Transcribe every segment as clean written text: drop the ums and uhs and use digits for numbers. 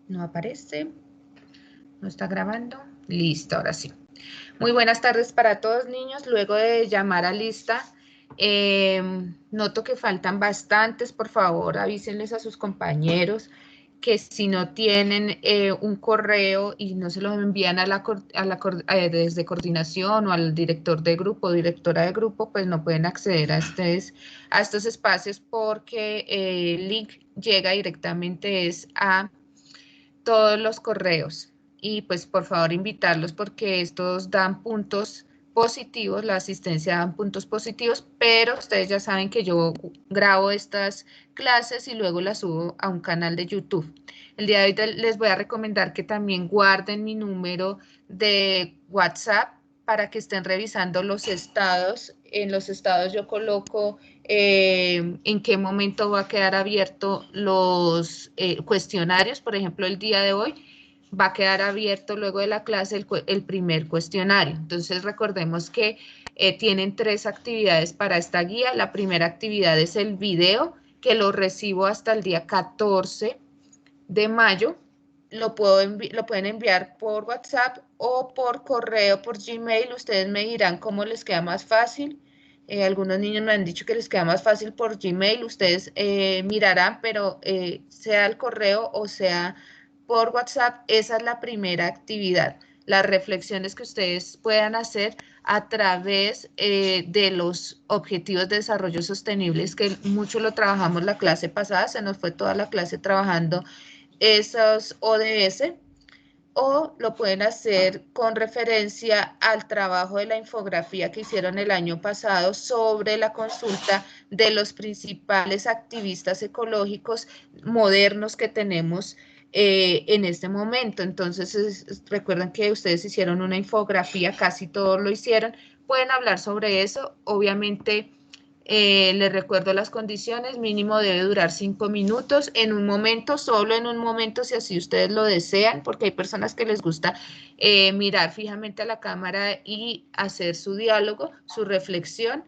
No aparece. No está grabando. Listo, ahora sí. Muy buenas tardes para todos, niños. Luego de llamar a lista, noto que faltan bastantes. Por favor, avísenles a sus compañeros que si no tienen un correo y no se lo envían desde coordinación o al director de grupo o directora de grupo, pues no pueden acceder a estos espacios porque el link llega directamente a todos los correos. Y pues por favor invitarlos porque estos dan puntos positivos, la asistencia dan puntos positivos, pero ustedes ya saben que yo grabo estas clases y luego las subo a un canal de YouTube. El día de hoy les voy a recomendar que también guarden mi número de WhatsApp para que estén revisando los estados. En los estados yo coloco en qué momento va a quedar abierto los cuestionarios. Por ejemplo, el día de hoy va a quedar abierto luego de la clase el primer cuestionario. Entonces recordemos que tienen 3 actividades para esta guía. La primera actividad es el video, que lo recibo hasta el día 14 de mayo. Lo pueden enviar por WhatsApp o por correo, por Gmail. Ustedes me dirán cómo les queda más fácil. Algunos niños me han dicho que les queda más fácil por Gmail. Ustedes mirarán, pero sea el correo o sea por WhatsApp, esa es la primera actividad. Las reflexiones que ustedes puedan hacer a través de los objetivos de desarrollo sostenibles, que mucho lo trabajamos la clase pasada, se nos fue toda la clase trabajando esos ODS, o lo pueden hacer con referencia al trabajo de la infografía que hicieron el año pasado sobre la consulta de los principales activistas ecológicos modernos que tenemos en este momento. Entonces, recuerden que ustedes hicieron una infografía, casi todos lo hicieron, pueden hablar sobre eso, obviamente. Les recuerdo las condiciones, mínimo debe durar 5 minutos, en un momento, solo en un momento, si así ustedes lo desean, porque hay personas que les gusta mirar fijamente a la cámara y hacer su diálogo, su reflexión.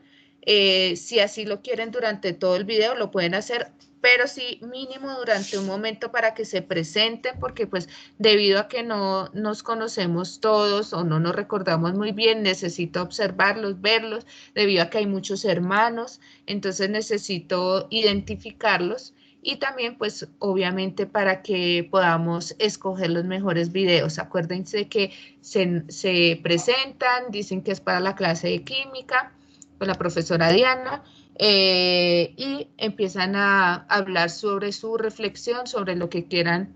Si así lo quieren durante todo el video, lo pueden hacer, pero sí mínimo durante un momento para que se presenten, porque pues debido a que no nos conocemos todos o no nos recordamos muy bien, necesito observarlos, verlos, debido a que hay muchos hermanos, entonces necesito identificarlos y también pues obviamente para que podamos escoger los mejores videos. Acuérdense que se presentan, dicen que es para la clase de química con la profesora Diana, y empiezan a hablar sobre su reflexión, sobre lo que quieran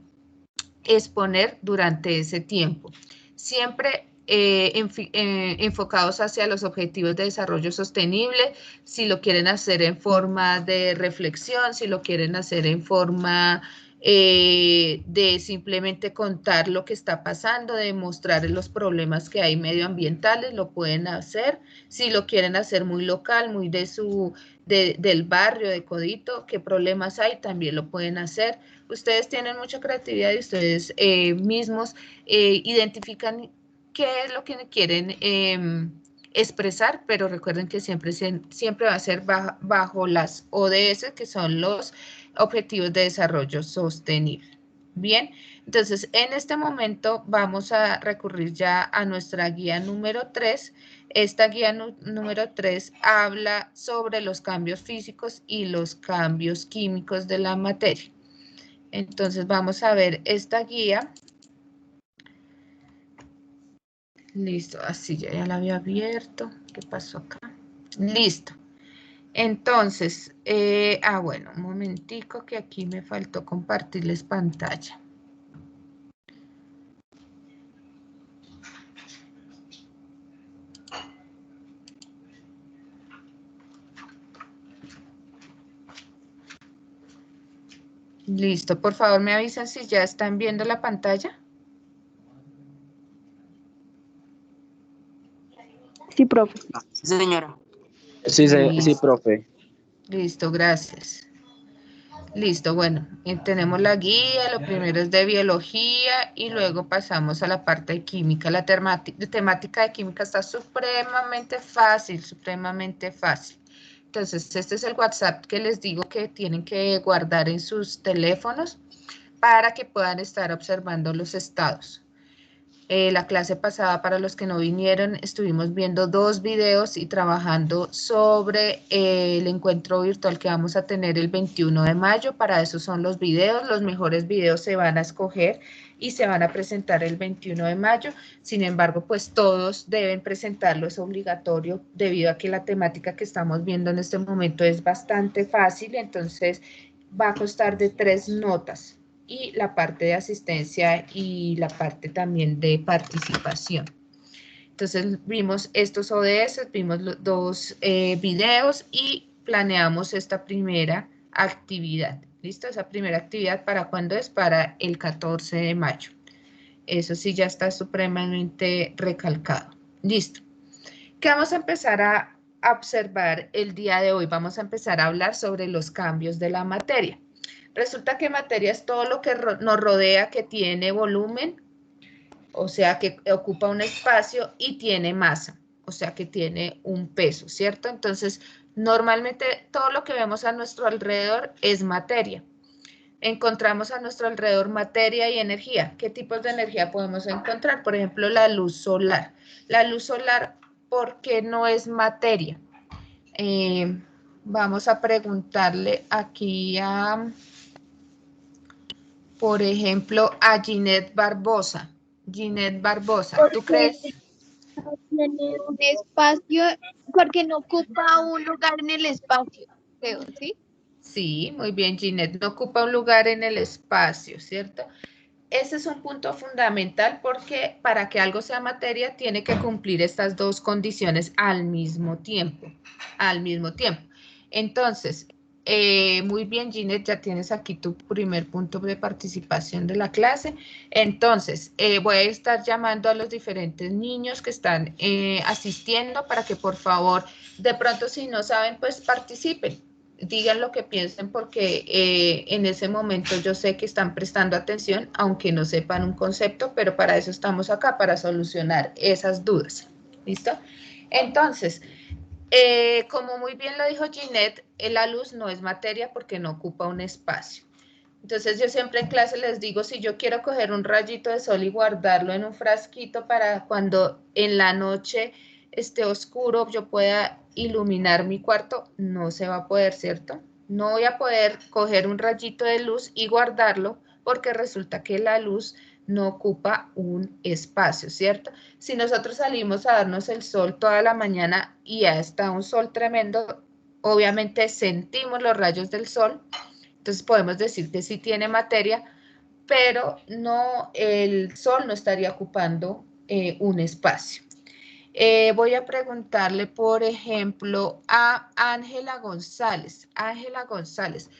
exponer durante ese tiempo. Siempre enfocados hacia los objetivos de desarrollo sostenible, si lo quieren hacer en forma de reflexión, si lo quieren hacer en forma de simplemente contar lo que está pasando, de mostrar los problemas que hay medioambientales, lo pueden hacer. Si lo quieren hacer muy local, muy del barrio, de Codito, qué problemas hay, también lo pueden hacer. Ustedes tienen mucha creatividad y ustedes mismos identifican qué es lo que quieren expresar, pero recuerden que siempre va a ser bajo las ODS, que son los Objetivos de Desarrollo Sostenible. Bien, entonces en este momento vamos a recurrir ya a nuestra guía número 3. Esta guía número 3 habla sobre los cambios físicos y los cambios químicos de la materia. Entonces vamos a ver esta guía. Listo, así ya la había abierto. ¿Qué pasó acá? Listo. Entonces, bueno, un momentico que aquí me faltó compartirles pantalla. Listo, por favor me avisan si ya están viendo la pantalla. Sí, profe. Sí, señora. Sí, sí, profe. Listo, gracias. Listo, bueno, tenemos la guía, lo primero es de biología y luego pasamos a la parte de química. La temática de química está supremamente fácil, supremamente fácil. Entonces, este es el WhatsApp que les digo que tienen que guardar en sus teléfonos para que puedan estar observando los estados. La clase pasada, para los que no vinieron, estuvimos viendo 2 videos y trabajando sobre el encuentro virtual que vamos a tener el 21 de mayo. Para eso son los videos. Los mejores videos se van a escoger y se van a presentar el 21 de mayo. Sin embargo, pues todos deben presentarlo, es obligatorio, debido a que la temática que estamos viendo en este momento es bastante fácil, entonces va a constar de 3 notas. Y la parte de asistencia y la parte también de participación. Entonces vimos estos ODS, vimos los 2 videos y planeamos esta primera actividad. ¿Listo? Esa primera actividad, ¿para cuándo es? Para el 14 de mayo. Eso sí ya está supremamente recalcado. Listo. ¿Qué vamos a empezar a observar el día de hoy? Vamos a empezar a hablar sobre los cambios de la materia. Resulta que materia es todo lo que nos rodea, que tiene volumen, o sea, que ocupa un espacio y tiene masa, o sea, que tiene un peso, ¿cierto? Entonces, normalmente todo lo que vemos a nuestro alrededor es materia. Encontramos a nuestro alrededor materia y energía. ¿Qué tipos de energía podemos encontrar? Por ejemplo, la luz solar. La luz solar, ¿por qué no es materia? Vamos a preguntarle aquí a... Por ejemplo, a Ginette Barbosa. Ginette Barbosa, ¿tú crees? Tiene un espacio, porque no ocupa un lugar en el espacio, creo, ¿sí? Sí, muy bien, Ginette. No ocupa un lugar en el espacio, ¿cierto? Ese es un punto fundamental porque para que algo sea materia tiene que cumplir estas 2 condiciones al mismo tiempo. Al mismo tiempo. Entonces, muy bien, Ginette, ya tienes aquí tu primer punto de participación de la clase. Entonces, voy a estar llamando a los diferentes niños que están asistiendo para que por favor, de pronto si no saben, pues participen. Digan lo que piensen porque en ese momento yo sé que están prestando atención, aunque no sepan un concepto, pero para eso estamos acá, para solucionar esas dudas. ¿Listo? Entonces, como muy bien lo dijo Ginette, la luz no es materia porque no ocupa un espacio. Entonces yo siempre en clase les digo, si yo quiero coger un rayito de sol y guardarlo en un frasquito para cuando en la noche esté oscuro yo pueda iluminar mi cuarto, no se va a poder, ¿cierto? No voy a poder coger un rayito de luz y guardarlo porque resulta que la luz no ocupa un espacio, ¿cierto? Si nosotros salimos a darnos el sol toda la mañana y ya está un sol tremendo, obviamente sentimos los rayos del sol. Entonces podemos decir que sí tiene materia, pero no, el sol no estaría ocupando un espacio. Voy a preguntarle, por ejemplo, a Ángela González. Ángela González,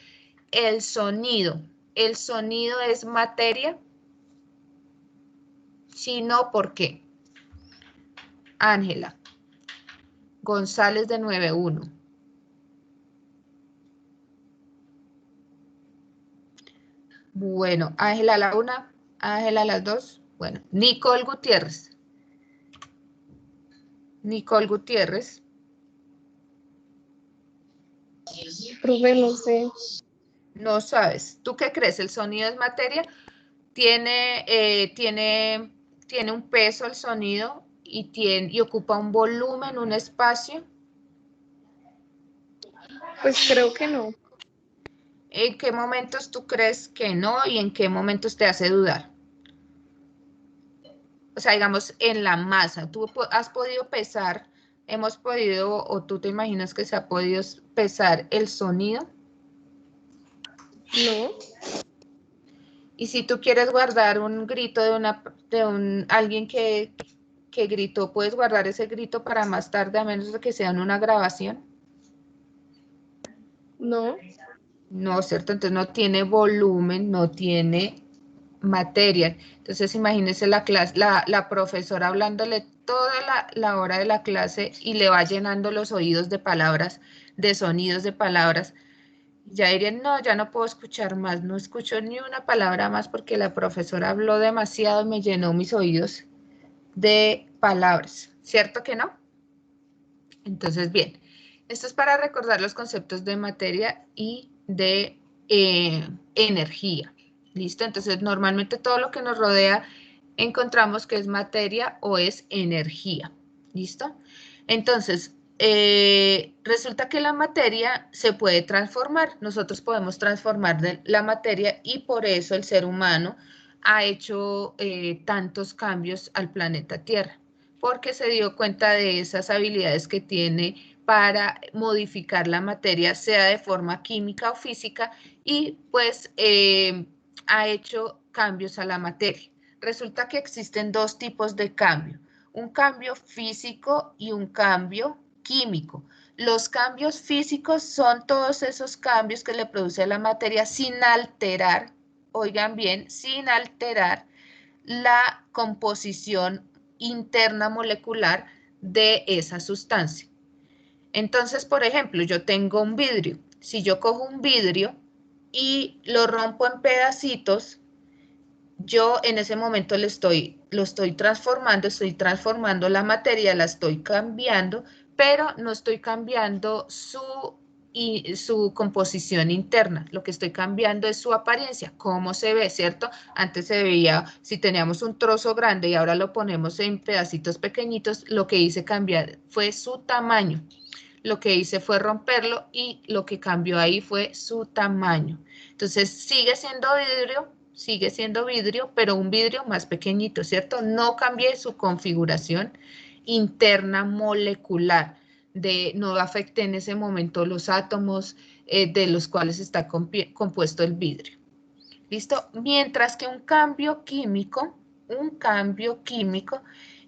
¿el sonido es materia? Si no, ¿por qué? Ángela González de 91. Bueno, Ángela a la 1, Ángela a las 2. Bueno, Nicole Gutiérrez. Nicole Gutiérrez. Profe, no sé. No sabes. ¿Tú qué crees? ¿El sonido es materia? Tiene un peso el sonido y ocupa un volumen, un espacio. Pues creo que no. ¿En qué momentos tú crees que no y en qué momentos te hace dudar? O sea, digamos, en la masa, ¿tú has podido pesar, hemos podido, o tú te imaginas que se ha podido pesar el sonido? No. Y si tú quieres guardar un grito de alguien que gritó, ¿puedes guardar ese grito para más tarde, a menos de que sea en una grabación? No. No, ¿cierto? Entonces no tiene volumen, no tiene materia. Entonces imagínese la clase, la profesora hablándole toda la hora de la clase y le va llenando los oídos de palabras, de sonidos de palabras. Ya dirían, no, ya no puedo escuchar más, no escucho ni una palabra más porque la profesora habló demasiado y me llenó mis oídos de palabras, ¿cierto que no? Entonces, bien, esto es para recordar los conceptos de materia y de energía. ¿Listo? Entonces, normalmente todo lo que nos rodea encontramos que es materia o es energía. ¿Listo? Entonces, resulta que la materia se puede transformar. Nosotros podemos transformar la materia y por eso el ser humano ha hecho tantos cambios al planeta Tierra, porque se dio cuenta de esas habilidades que tiene para modificar la materia, sea de forma química o física, y pues ha hecho cambios a la materia. Resulta que existen dos tipos de cambio, un cambio físico y un cambio químico. Los cambios físicos son todos esos cambios que le produce a la materia sin alterar, oigan bien, sin alterar la composición interna molecular de esa sustancia. Entonces, por ejemplo, yo tengo un vidrio. Si yo cojo un vidrio y lo rompo en pedacitos, yo en ese momento lo estoy transformando la materia, la estoy cambiando, pero no estoy cambiando su composición interna. Lo que estoy cambiando es su apariencia, cómo se ve, ¿cierto? Antes se veía, si teníamos un trozo grande y ahora lo ponemos en pedacitos pequeñitos, lo que hice cambiar fue su tamaño. Lo que hice fue romperlo y lo que cambió ahí fue su tamaño. Entonces sigue siendo vidrio, pero un vidrio más pequeñito, ¿cierto? No cambié su configuración interna molecular, no afecté en ese momento los átomos de los cuales está compuesto el vidrio. ¿Listo? Mientras que un cambio químico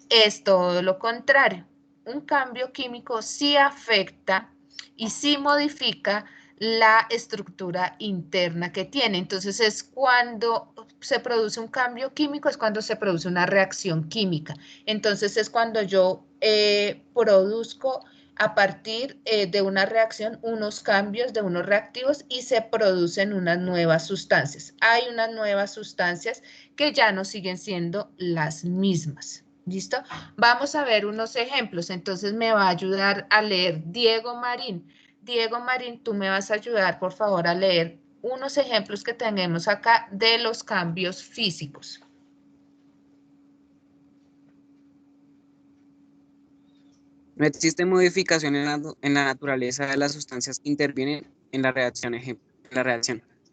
es todo lo contrario. Un cambio químico sí afecta y sí modifica la estructura interna que tiene. Entonces es cuando se produce un cambio químico, es cuando se produce una reacción química. Entonces es cuando yo produzco a partir de una reacción unos cambios de unos reactivos y se producen unas nuevas sustancias. Hay unas nuevas sustancias que ya no siguen siendo las mismas. ¿Listo? Vamos a ver unos ejemplos. Entonces me va a ayudar a leer Diego Marín. Diego Marín, tú me vas a ayudar, por favor, a leer unos ejemplos que tenemos acá de los cambios físicos. No existe modificación en la naturaleza de las sustancias que intervienen en la reacción.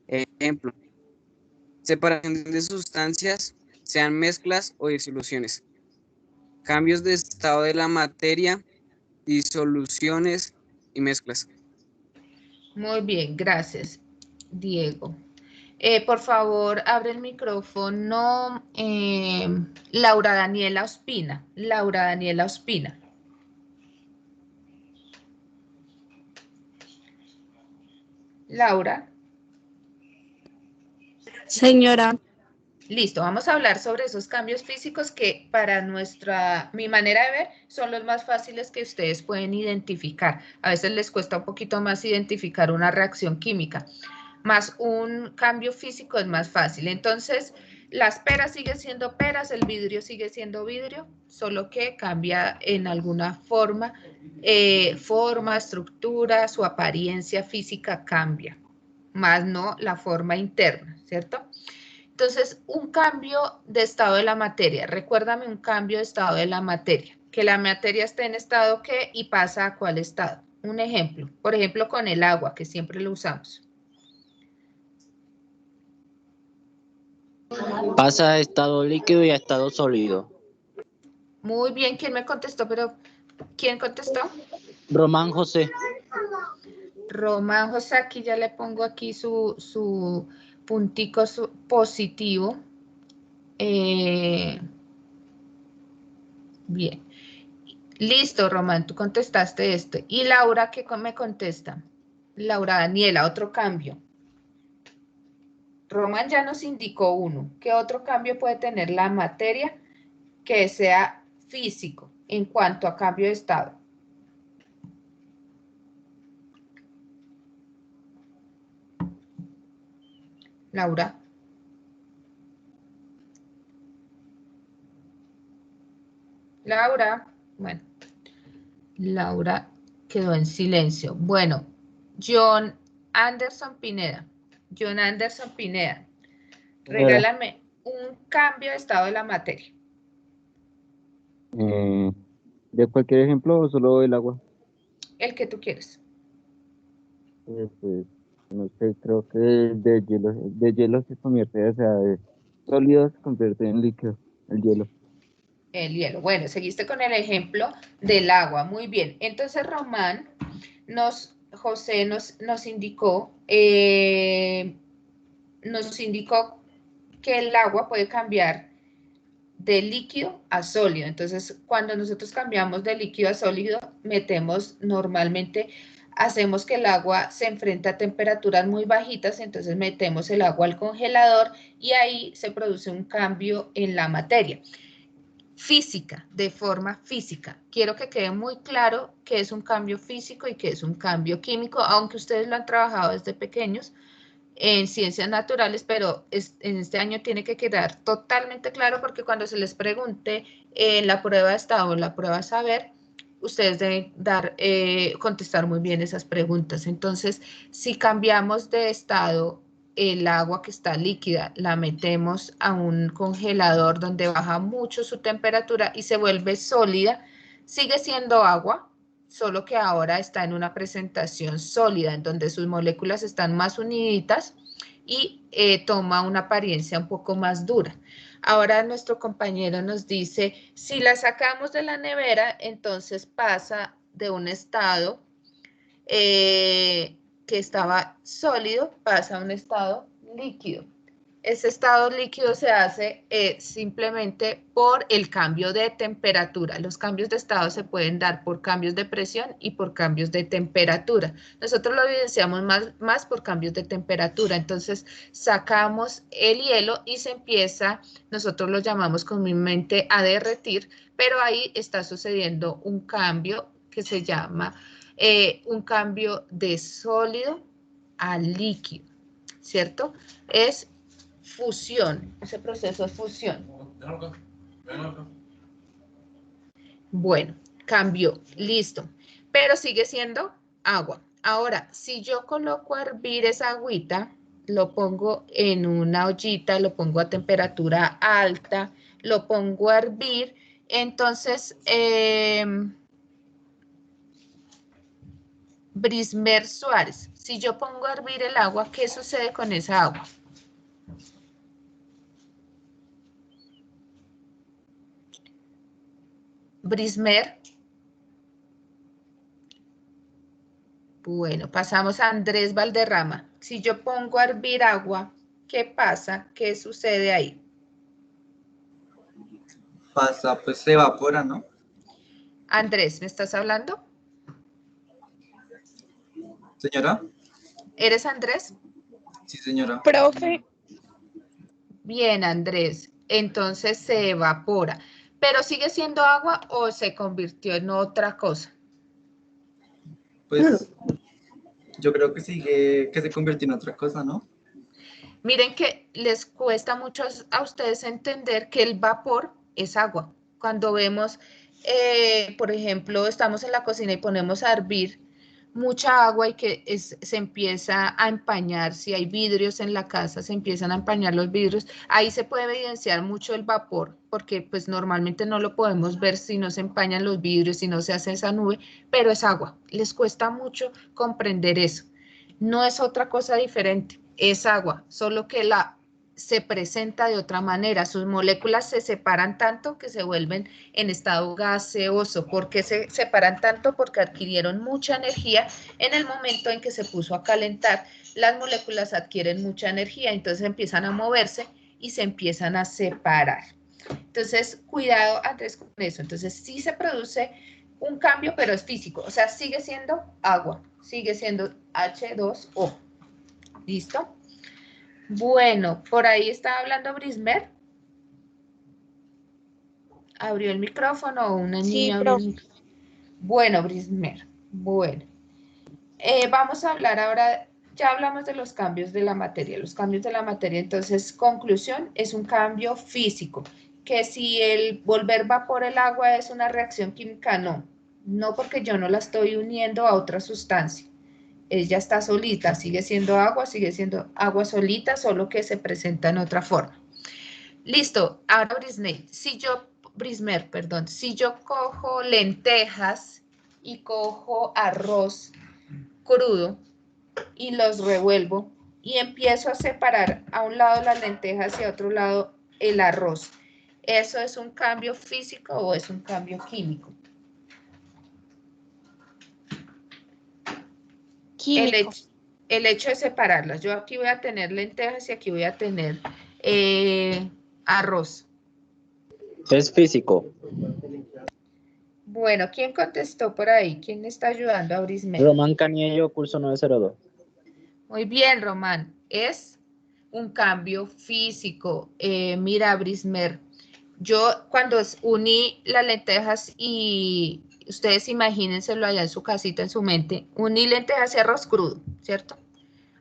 Ejemplo, separación de sustancias, sean mezclas o disoluciones. Cambios de estado de la materia, disoluciones y mezclas. Muy bien, gracias, Diego. Por favor, abre el micrófono Laura Daniela Ospina. Laura Daniela Ospina. Laura. Señora. Listo, vamos a hablar sobre esos cambios físicos que para mi manera de ver son los más fáciles que ustedes pueden identificar. A veces les cuesta un poquito más identificar una reacción química, más un cambio físico es más fácil. Entonces, las peras siguen siendo peras, el vidrio sigue siendo vidrio, solo que cambia en alguna forma, estructura, su apariencia física cambia, más no la forma interna, ¿cierto? Entonces, un cambio de estado de la materia. Recuérdame un cambio de estado de la materia. Que la materia esté en estado ¿qué? Y pasa a cuál estado. Un ejemplo. Por ejemplo, con el agua, que siempre lo usamos. Pasa de estado líquido y a estado sólido. Muy bien, ¿quién me contestó? Pero, ¿quién contestó? Román José. Román José, aquí ya le pongo aquí su puntico positivo. Bien. Listo, Román, tú contestaste este. ¿Y Laura qué me contesta? Laura Daniela, otro cambio. Román ya nos indicó uno. ¿Qué otro cambio puede tener la materia que sea físico en cuanto a cambio de estado? Laura. Laura. Bueno, Laura quedó en silencio. Bueno, John Anderson Pineda. Regálame un cambio de estado de la materia. ¿De cualquier ejemplo o solo el agua? El que tú quieres. Pues, no sé, creo que de hielo se convierte, o sea, de sólido se convierte en líquido, el hielo. El hielo. Bueno, seguiste con el ejemplo del agua. Muy bien. Entonces, Román, José nos indicó que el agua puede cambiar de líquido a sólido. Entonces, cuando nosotros cambiamos de líquido a sólido, hacemos que el agua se enfrente a temperaturas muy bajitas, entonces metemos el agua al congelador y ahí se produce un cambio en la materia. Física, de forma física. Quiero que quede muy claro que es un cambio físico y que es un cambio químico, aunque ustedes lo han trabajado desde pequeños en ciencias naturales, pero en este año tiene que quedar totalmente claro porque cuando se les pregunte en la prueba de estado o en la prueba de saber, ustedes deben contestar muy bien esas preguntas. Entonces, si cambiamos de estado el agua que está líquida, la metemos a un congelador donde baja mucho su temperatura y se vuelve sólida, sigue siendo agua, solo que ahora está en una presentación sólida, en donde sus moléculas están más uniditas y toma una apariencia un poco más dura. Ahora nuestro compañero nos dice, si la sacamos de la nevera, entonces pasa de un estado que estaba sólido, pasa a un estado líquido. Ese estado líquido se hace simplemente por el cambio de temperatura. Los cambios de estado se pueden dar por cambios de presión y por cambios de temperatura. Nosotros lo evidenciamos más por cambios de temperatura. Entonces, sacamos el hielo y se empieza, nosotros lo llamamos comúnmente a derretir, pero ahí está sucediendo un cambio que se llama un cambio de sólido a líquido, ¿cierto? Es fusión, ese proceso es fusión. Bueno, cambió, listo, pero sigue siendo agua. Ahora, si yo coloco a hervir esa agüita, lo pongo en una ollita, lo pongo a temperatura alta, lo pongo a hervir, entonces, Brismer Suárez, si yo pongo a hervir el agua, ¿qué sucede con esa agua? Brismer. Bueno, pasamos a Andrés Valderrama. Si yo pongo a hervir agua, ¿qué pasa? ¿Qué sucede ahí? Pasa, pues se evapora, ¿no? Andrés, ¿me estás hablando? Señora. ¿Eres Andrés? Sí, señora. Profe. Bien, Andrés. Entonces se evapora. ¿Pero sigue siendo agua o se convirtió en otra cosa? Pues yo creo que sigue, que se convirtió en otra cosa, ¿no? Miren que les cuesta mucho a ustedes entender que el vapor es agua. Cuando vemos, por ejemplo, estamos en la cocina y ponemos a hervir mucha agua y que se empieza a empañar, si hay vidrios en la casa, se empiezan a empañar los vidrios, ahí se puede evidenciar mucho el vapor, porque pues normalmente no lo podemos ver si no se empañan los vidrios, si no se hace esa nube, pero es agua. Les cuesta mucho comprender eso. No es otra cosa diferente, es agua, solo que se presenta de otra manera. Sus moléculas se separan tanto que se vuelven en estado gaseoso. ¿Por qué se separan tanto? Porque adquirieron mucha energía en el momento en que se puso a calentar. Las moléculas adquieren mucha energía, entonces empiezan a moverse y se empiezan a separar. Entonces, cuidado Andrés con eso. Entonces, sí se produce un cambio, pero es físico. O sea, sigue siendo agua, sigue siendo H2O. ¿Listo? Bueno, por ahí estaba hablando Brismer. ¿Abrió el micrófono o una Sí, niña abrió el profe. micrófono? Bueno, Brismer. Bueno. Vamos a hablar ahora, ya hablamos de los cambios de la materia. Los cambios de la materia, entonces, conclusión, es un cambio físico. Que si el volver vapor el agua es una reacción química, no. No porque yo no la estoy uniendo a otra sustancia. ella está solita, sigue siendo agua solita, solo que se presenta en otra forma. Listo, ahora Brismer, perdón, si yo cojo lentejas y cojo arroz crudo y los revuelvo y empiezo a separar a un lado las lentejas y a otro lado el arroz, ¿eso es un cambio físico o es un cambio químico? Químico. El hecho de separarlas. Yo aquí voy a tener lentejas y aquí voy a tener arroz. Es físico. Bueno, ¿quién contestó por ahí? ¿Quién está ayudando a Brismer? Román Caniello, curso 902. Muy bien, Román. Es un cambio físico. Mira, Brismer, yo cuando uní las lentejas y ustedes imagínenselo allá en su casita, en su mente, uní lentejas y arroz crudo, ¿cierto?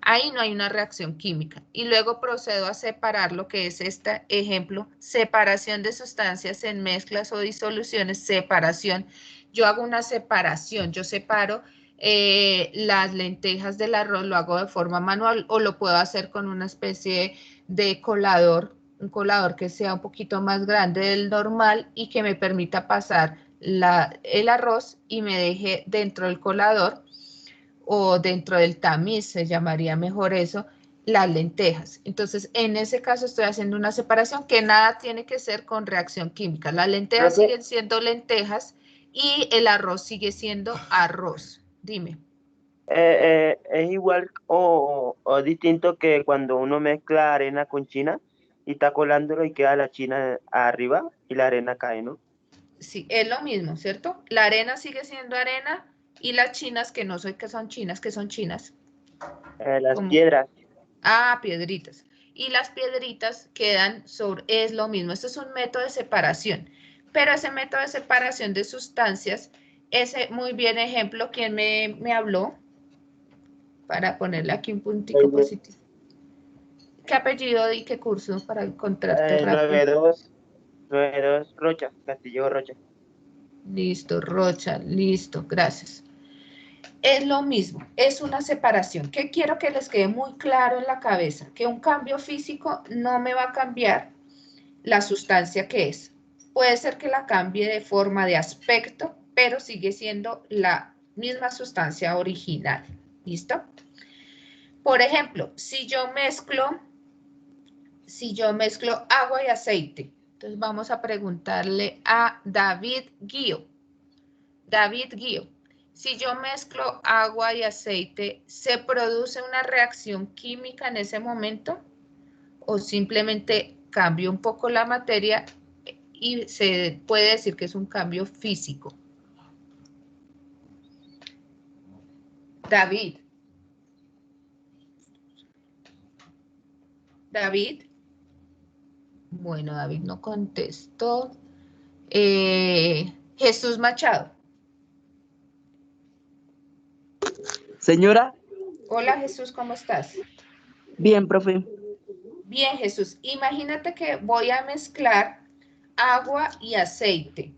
Ahí no hay una reacción química. Y luego procedo a separar lo que es este ejemplo, separación de sustancias en mezclas o disoluciones, separación. Yo hago una separación, yo separo las lentejas del arroz, lo hago de forma manual o lo puedo hacer con una especie de colador, un colador que sea un poquito más grande del normal y que me permita pasar el arroz y me deje dentro del colador o dentro del tamiz, se llamaría mejor eso, las lentejas. Entonces, en ese caso estoy haciendo una separación que nada tiene que ser con reacción química. Las lentejas siguen siendo lentejas y el arroz sigue siendo arroz. Dime. Es igual o distinto que cuando uno mezcla arena con china y está colándolo y queda la china arriba y la arena cae, ¿no? Sí, es lo mismo, ¿cierto? La arena sigue siendo arena y las chinas, que no soy que son chinas, que son chinas. Las ¿Cómo? piedras. Ah, piedritas. Y las piedritas quedan sobre, es lo mismo. Este es un método de separación. Pero ese método de separación de sustancias, ese muy bien ejemplo, ¿quién me habló? Para ponerle aquí un puntico positivo. ¿Qué apellido y qué curso para encontrarte rápido? 92 Rocha, Castillo Rocha. Listo, Rocha, listo, gracias. Es lo mismo, es una separación. ¿Qué quiero que les quede muy claro en la cabeza? Que un cambio físico no me va a cambiar la sustancia que es. Puede ser que la cambie de forma de aspecto, pero sigue siendo la misma sustancia original. ¿Listo? Por ejemplo, si yo mezclo agua y aceite, entonces vamos a preguntarle a David Guío. David Guío, si yo mezclo agua y aceite, ¿se produce una reacción química en ese momento? ¿O simplemente cambio un poco la materia y se puede decir que es un cambio físico? David. David. Bueno, David no contestó. Jesús Machado. Señora. Hola Jesús, ¿cómo estás? Bien, profe. Bien, Jesús. Imagínate que voy a mezclar agua y aceite.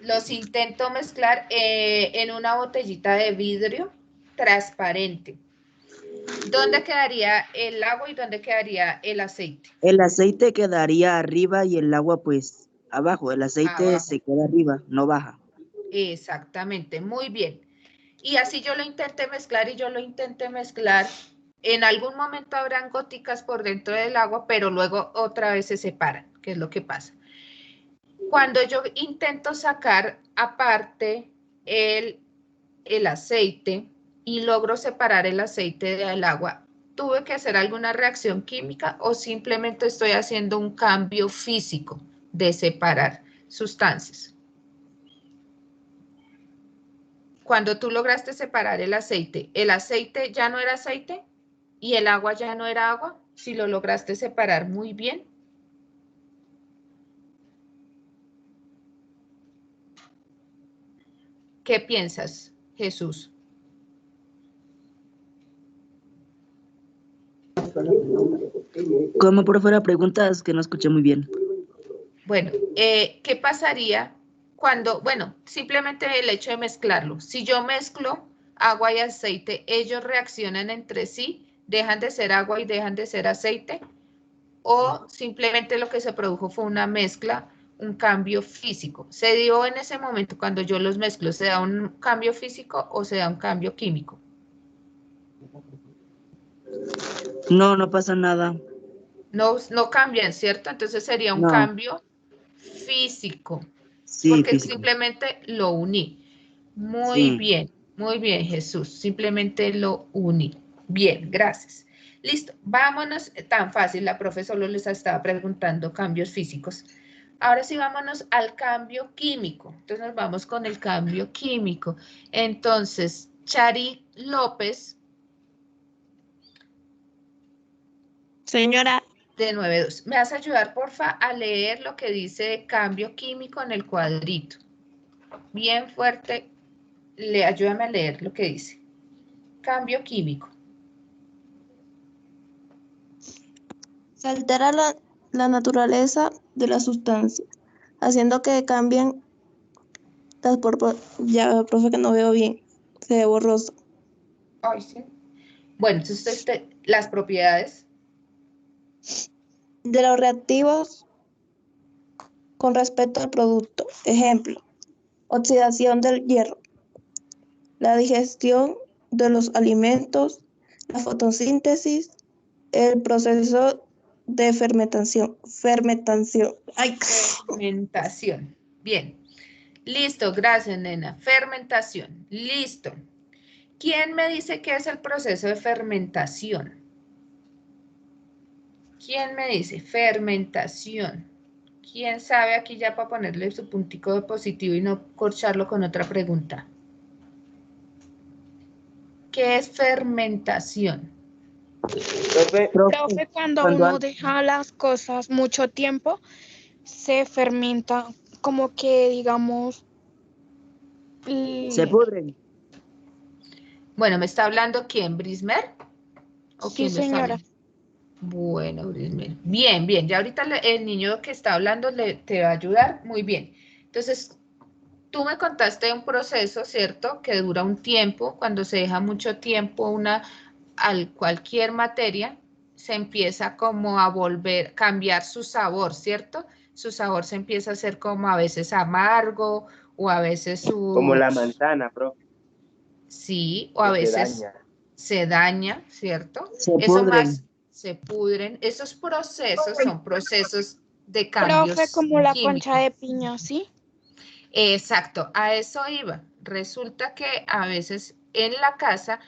Los intento mezclar en una botellita de vidrio transparente. ¿Dónde quedaría el agua y dónde quedaría el aceite? El aceite quedaría arriba y el agua pues abajo. El aceite Abajo. se queda arriba, no baja. Exactamente, muy bien. Y así yo lo intenté mezclar y yo lo intenté mezclar. En algún momento habrán goticas por dentro del agua, pero luego otra vez se separan, que es lo que pasa. Cuando yo intento sacar aparte el aceite y logro separar el aceite del agua, ¿tuve que hacer alguna reacción química o simplemente estoy haciendo un cambio físico de separar sustancias? Cuando tú lograste separar el aceite ya no era aceite y el agua ya no era agua, si lo lograste separar muy bien. ¿Qué piensas, Jesús? ¿Cómo, profe? La pregunta es que no escuché muy bien. Bueno, ¿qué pasaría cuando, bueno, simplemente el hecho de mezclarlo? Si yo mezclo agua y aceite, ellos reaccionan entre sí, dejan de ser agua y dejan de ser aceite, o simplemente lo que se produjo fue una mezcla, un cambio físico. Se dio en ese momento cuando yo los mezclo, ¿se da un cambio físico o se da un cambio químico? No, no pasa nada. No, no cambian, ¿cierto? Entonces sería un No. cambio físico, Sí, porque físico. simplemente lo uní. Sí. Muy bien, Jesús. Simplemente lo uní. Bien, gracias. Listo, vámonos. Tan fácil, la profe solo les estaba preguntando cambios físicos. Ahora sí, vámonos al cambio químico. Entonces nos vamos con el cambio químico. Entonces, Chari López, Señora, de 9.2. ¿Me vas a ayudar, porfa, a leer lo que dice cambio químico en el cuadrito? Bien fuerte, ayúdame a leer lo que dice. Cambio químico. se altera la naturaleza de la sustancia, haciendo que cambien las ya, profe, que no veo bien, se ve borroso. Ay, sí. Bueno, entonces las propiedades. De los reactivos con respecto al producto. Ejemplo, oxidación del hierro, la digestión de los alimentos, la fotosíntesis, el proceso de fermentación. Ay. Fermentación. Bien. Listo, gracias, nena. Fermentación. Listo. ¿Quién me dice qué es el proceso de fermentación? ¿Quién me dice? Fermentación. ¿Quién sabe aquí ya para ponerle su puntico de positivo y no corcharlo con otra pregunta? ¿Qué es fermentación? Profe, cuando uno deja las cosas mucho tiempo, se fermenta, como que digamos... Se pudren. Bueno, ¿me está hablando quién? ¿Brismer? ¿O Sí, quién me está señora. hablando? Bueno, Brismer. Bien, bien. Ya ahorita el niño que está hablando te va a ayudar. Muy bien. Entonces, tú me contaste un proceso, ¿cierto? Que dura un tiempo. Cuando se deja mucho tiempo cualquier materia, se empieza como a cambiar su sabor, ¿cierto? Su sabor se empieza a hacer como a veces amargo o a veces Como la manzana, profe, sí, o a que se veces daña. se daña, ¿cierto? Se Eso pudren. más se pudren. Esos procesos son procesos de Profe, cambios como la concha químicos. de piña, ¿sí? Exacto, a eso iba. Resulta que a veces en la casa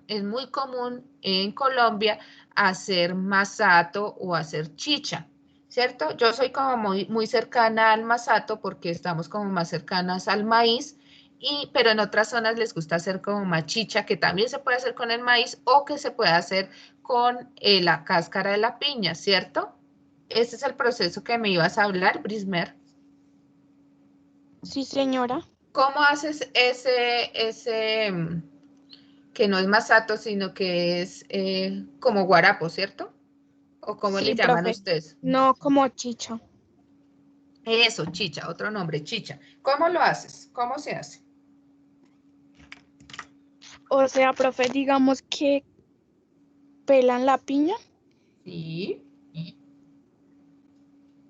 es muy común en Colombia hacer masato o hacer chicha, ¿cierto? Yo soy como muy cercana al masato porque estamos como más cercanas al maíz, pero en otras zonas les gusta hacer como más chicha, que también se puede hacer con el maíz o que se puede hacer con la cáscara de la piña, ¿cierto? Ese es el proceso que me ibas a hablar, Brismer. Sí, señora. ¿Cómo haces que no es masato, sino que es como guarapo, ¿cierto? ¿O cómo le Sí, llaman profe. ustedes? No como chicha. Eso, chicha, otro nombre, chicha. ¿Cómo lo haces? ¿Cómo se hace? O sea, profe, digamos que pelan la piña Sí.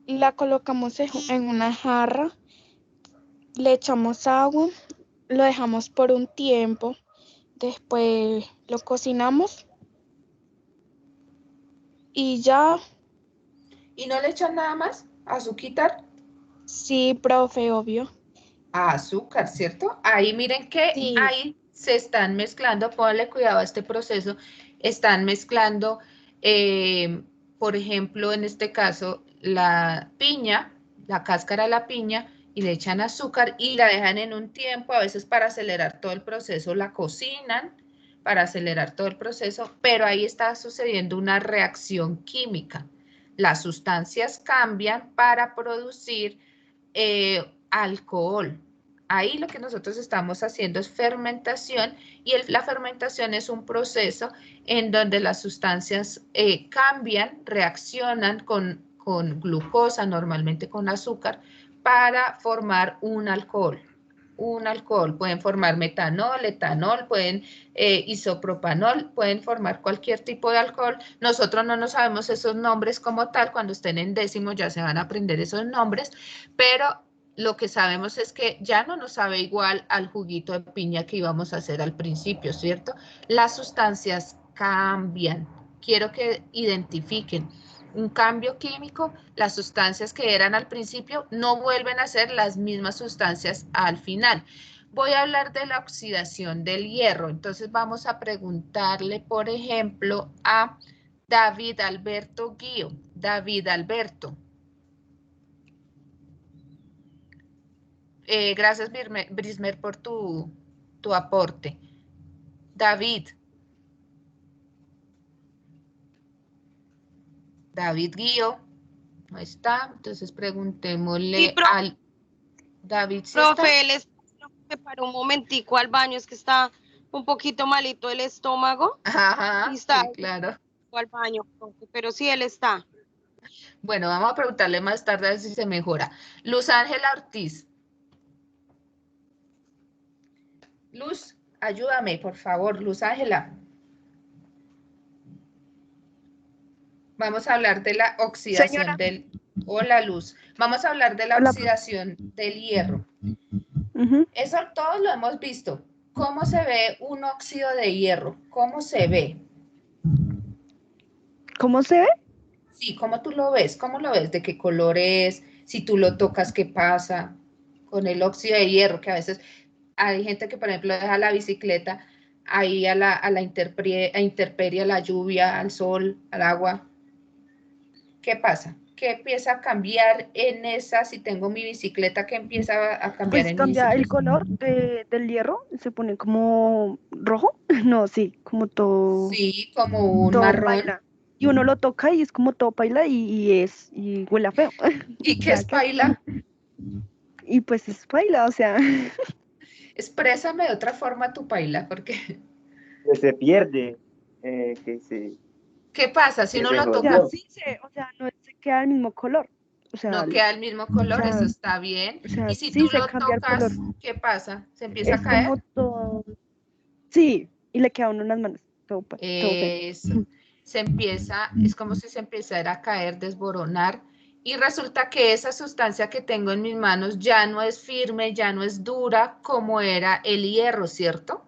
y la colocamos en una jarra, le echamos agua, lo dejamos por un tiempo, después lo cocinamos y ya. ¿Y no le echan nada más? ¿Azuquitar? Sí, profe, obvio. Azúcar, ¿cierto? Ahí miren que Sí, ahí se están mezclando, ponle cuidado a este proceso, están mezclando, por ejemplo, en este caso, la piña, la cáscara de la piña, y le echan azúcar y la dejan en un tiempo, a veces para acelerar todo el proceso, la cocinan para acelerar todo el proceso, pero ahí está sucediendo una reacción química. Las sustancias cambian para producir alcohol. Ahí lo que nosotros estamos haciendo es fermentación y la fermentación es un proceso en donde las sustancias cambian, reaccionan con glucosa, normalmente con azúcar, para formar un alcohol. un alcohol. Pueden formar metanol, etanol, pueden isopropanol, pueden formar cualquier tipo de alcohol. Nosotros no nos sabemos esos nombres como tal, cuando estén en décimo ya se van a aprender esos nombres, pero lo que sabemos es que ya no nos sabe igual al juguito de piña que íbamos a hacer al principio, ¿cierto? Las sustancias cambian. Quiero que identifiquen un cambio químico, las sustancias que eran al principio no vuelven a ser las mismas sustancias al final. Voy a hablar de la oxidación del hierro, entonces vamos a preguntarle, por ejemplo, a David Alberto Guío. David Alberto. Gracias, Brismer, por tu aporte. David. David Guío. No está. Entonces preguntémosle Sí, al David. ¿Sí está? profe, él se paró un momentico al baño, es que está un poquito malito el estómago. Ajá, Y está sí, claro. al baño, profe, pero sí, él está. Bueno, vamos a preguntarle más tarde a ver si se mejora. Luz Ángela Ortiz. Luz, ayúdame, por favor, Luz Ángela. Vamos a hablar de la oxidación del... Hola, Luz. Vamos a hablar de la oxidación del hierro. Eso todos lo hemos visto. ¿Cómo se ve un óxido de hierro? ¿Cómo se ve? ¿Cómo se ve? Sí, ¿cómo tú lo ves? ¿Cómo lo ves? ¿De qué color es? Si tú lo tocas, ¿qué pasa? Con el óxido de hierro, que a veces hay gente que, por ejemplo, deja la bicicleta ahí a la intemperie, a la lluvia, al sol, al agua. ¿Qué pasa? ¿Qué empieza a cambiar en esa, si tengo mi bicicleta, qué empieza a cambiar Pues en mi cambia el bicicleta? color del hierro, se pone como rojo, no, sí, como todo, Sí, como un todo marrón. paila. Y uno lo toca y es como todo paila y huele a feo. ¿Y qué es paila? Y pues es paila, o sea. Exprésame de otra forma tu paila, porque... Que se pierde, ¿Qué pasa si que uno se lo O sea, toca? jodió. sí o sea, no se queda el mismo color. O sea, No queda el mismo color, eso está bien. Y si tú sí se lo cambia el color. tocas, ¿qué pasa? ¿Se empieza a Es caer? como todo. Sí, y le queda a uno en las manos. Todo feo. Eso. Se empieza, es como si se empezara a caer, desboronar. Y resulta que esa sustancia que tengo en mis manos ya no es firme, ya no es dura como era el hierro, ¿cierto?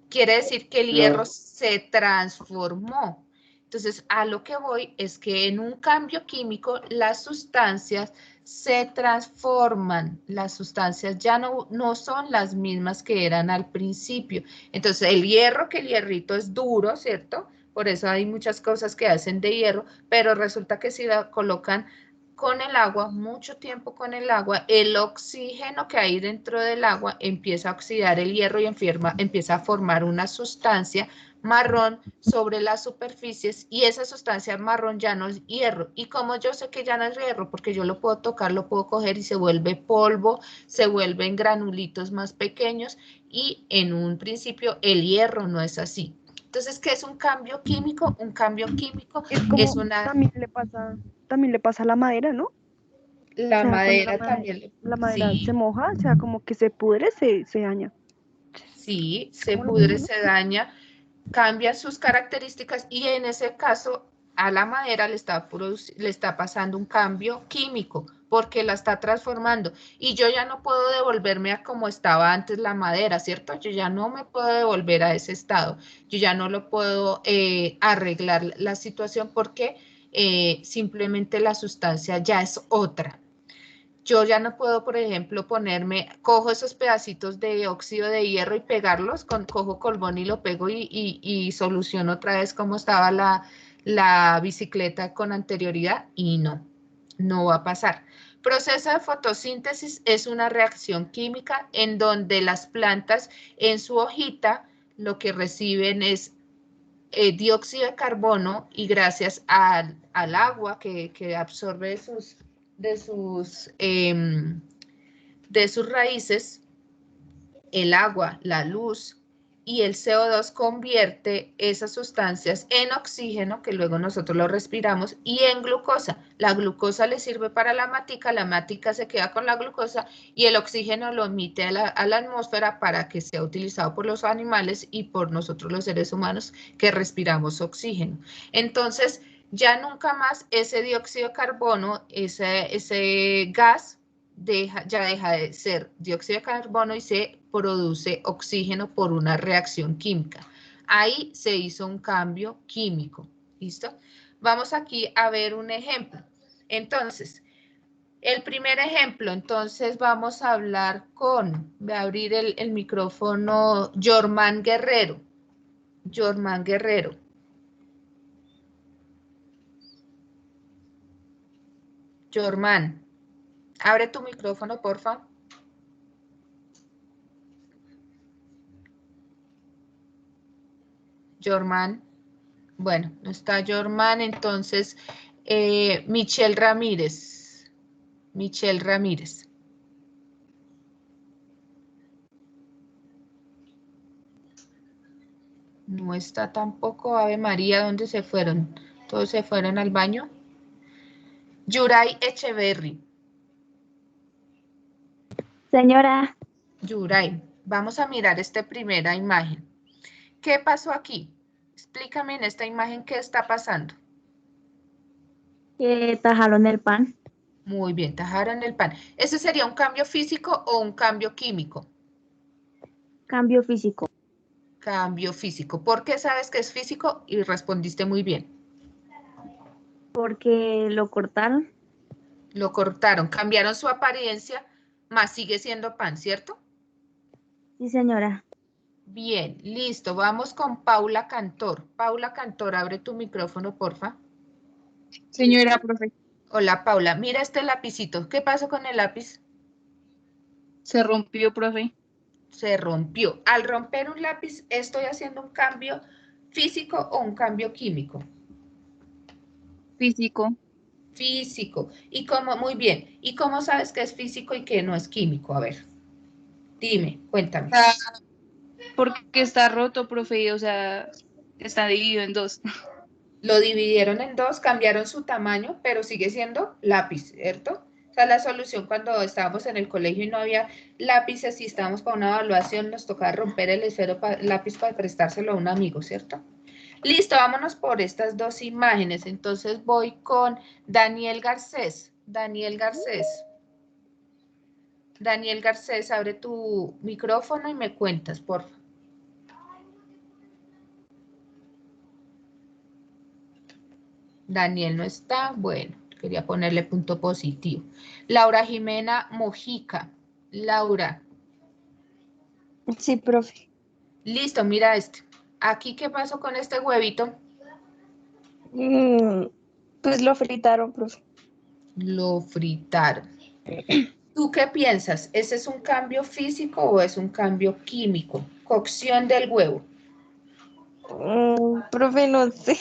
Quiere decir que el hierro se transformó. Entonces, a lo que voy es que en un cambio químico las sustancias se transforman. Las sustancias ya no son las mismas que eran al principio. Entonces, el hierro, que el hierrito es duro, ¿cierto? Por eso hay muchas cosas que hacen de hierro, pero resulta que si la colocan con el agua, mucho tiempo con el agua, el oxígeno que hay dentro del agua empieza a oxidar el hierro y empieza a formar una sustancia marrón sobre las superficies y esa sustancia marrón ya no es hierro. ¿Y cómo yo sé que ya no es hierro? Porque yo lo puedo tocar, lo puedo coger y se vuelve polvo, se vuelven granulitos más pequeños y en un principio el hierro no es así. Entonces, ¿qué es un cambio químico? Un cambio químico Es una... También le pasa a la madera, ¿no? La o sea, madera también. la madera Sí, se moja, o sea, como que se pudre, se daña. sí, se pudre, se daña, cambia sus características y en ese caso a la madera le está pasando un cambio químico porque la está transformando y yo ya no puedo devolverme a como estaba antes la madera, ¿cierto? Yo ya no me puedo devolver a ese estado, yo ya no lo puedo arreglar la situación porque simplemente la sustancia ya es otra. Yo ya no puedo, por ejemplo, cojo esos pedacitos de óxido de hierro y pegarlos, cojo colbón y lo pego y soluciono otra vez como estaba la bicicleta con anterioridad y no va a pasar. Proceso de fotosíntesis es una reacción química en donde las plantas en su hojita lo que reciben es dióxido de carbono y gracias al agua que absorbe de sus raíces, el agua, la luz y el CO2 convierte esas sustancias en oxígeno, que luego nosotros lo respiramos, y en glucosa. La glucosa le sirve para la mática se queda con la glucosa y el oxígeno lo emite a la atmósfera para que sea utilizado por los animales y por nosotros los seres humanos que respiramos oxígeno. Entonces, ya nunca más ese dióxido de carbono, ese gas, ya deja de ser dióxido de carbono y se produce oxígeno por una reacción química. Ahí se hizo un cambio químico. ¿Listo? Vamos aquí a ver un ejemplo. Entonces, el primer ejemplo, entonces vamos a hablar voy a abrir el micrófono, Jormán Guerrero. Jormán Guerrero. Jormán, abre tu micrófono, por favor. Jormán. Bueno, no está Jormán, entonces Michelle Ramírez. Michelle Ramírez. No está tampoco. Ave María, ¿dónde se fueron? ¿Todos se fueron al baño? Yuray Echeverry. Señora. Yuray, vamos a mirar esta primera imagen. ¿Qué pasó aquí? Explícame en esta imagen qué está pasando. Que tajaron el pan. Muy bien, tajaron el pan. ¿Ese sería un cambio físico o un cambio químico? Cambio físico. Cambio físico. ¿Por qué sabes que es físico? Y respondiste muy bien. Porque lo cortaron. Lo cortaron, cambiaron su apariencia, más sigue siendo pan, ¿cierto? Sí, señora. Bien, listo. Vamos con Paula Cantor. Paula Cantor, abre tu micrófono, porfa. Señora, profe. Hola, Paula. Mira este lapicito. ¿Qué pasó con el lápiz? Se rompió, profe. Se rompió. Al romper un lápiz, ¿estoy haciendo un cambio físico o un cambio químico? Físico. Físico. ¿Y cómo? Muy bien. ¿Y cómo sabes que es físico y que no es químico? A ver. Dime, cuéntame. Porque está roto, profe, o sea, está dividido en dos. Lo dividieron en dos, cambiaron su tamaño, pero sigue siendo lápiz, ¿cierto? O sea, la solución cuando estábamos en el colegio y no había lápices y estábamos para una evaluación, nos tocaba romper el lápiz para prestárselo a un amigo, ¿cierto? Listo, vámonos por estas dos imágenes. Entonces voy con Daniel Garcés. Daniel Garcés. Daniel Garcés, abre tu micrófono y me cuentas, por favor. Daniel no está, bueno, quería ponerle punto positivo. Laura Jimena Mojica. Laura. Sí, profe. Listo, mira este. Aquí, ¿qué pasó con este huevito? Pues lo fritaron, profe. Lo fritaron. ¿Tú qué piensas? ¿Ese es un cambio físico o es un cambio químico? Cocción del huevo. Profe, no sé.